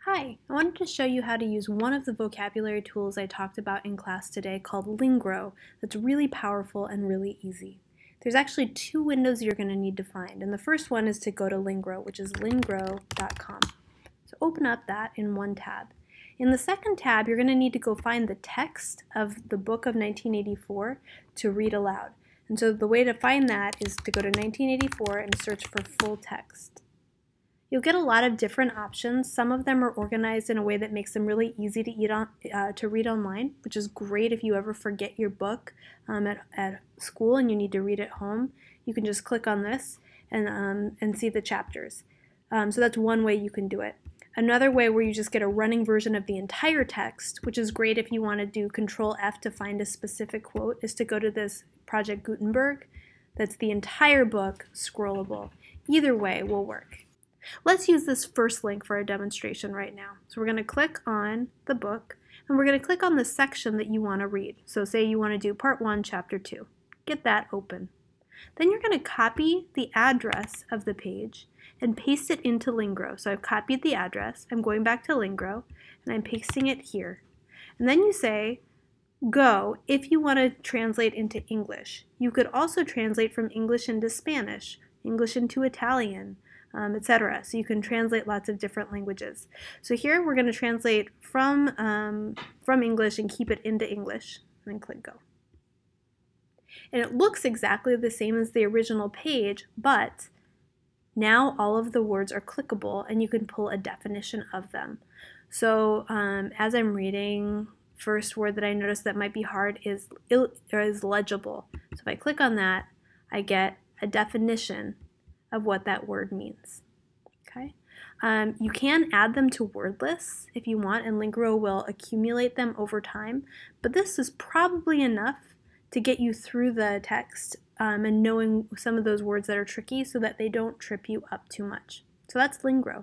Hi, I wanted to show you how to use one of the vocabulary tools I talked about in class today called Lingro that's really powerful and really easy. There's actually two windows you're going to need to find, and the first one is to go to Lingro, which is lingro.com. So open up that in one tab. In the second tab, you're going to need to go find the text of the book of 1984 to read aloud. And so the way to find that is to go to 1984 and search for full text. You'll get a lot of different options. Some of them are organized in a way that makes them really easy to read online, which is great if you ever forget your book at school and you need to read it home. You can just click on this and see the chapters. So that's one way you can do it. Another way where you just get a running version of the entire text, which is great if you want to do Control F to find a specific quote, is to go to this Project Gutenberg. That's the entire book scrollable. Either way will work. Let's use this first link for our demonstration right now. So we're going to click on the book, and we're going to click on the section that you want to read. So say you want to do Part 1, Chapter 2. Get that open. Then you're going to copy the address of the page and paste it into Lingro. So I've copied the address, I'm going back to Lingro, and I'm pasting it here. And then you say, go if you want to translate into English. You could also translate from English into Spanish, English into Italian, etc. So you can translate lots of different languages. So here we're going to translate from English and keep it into English, and then click go. And it looks exactly the same as the original page, but now all of the words are clickable and you can pull a definition of them. So as I'm reading, first word that I noticed that might be hard is legible. So if I click on that, I get a definition of what that word means. Okay. You can add them to word lists if you want, and Lingro will accumulate them over time, but this is probably enough to get you through the text and knowing some of those words that are tricky so that they don't trip you up too much. So that's Lingro.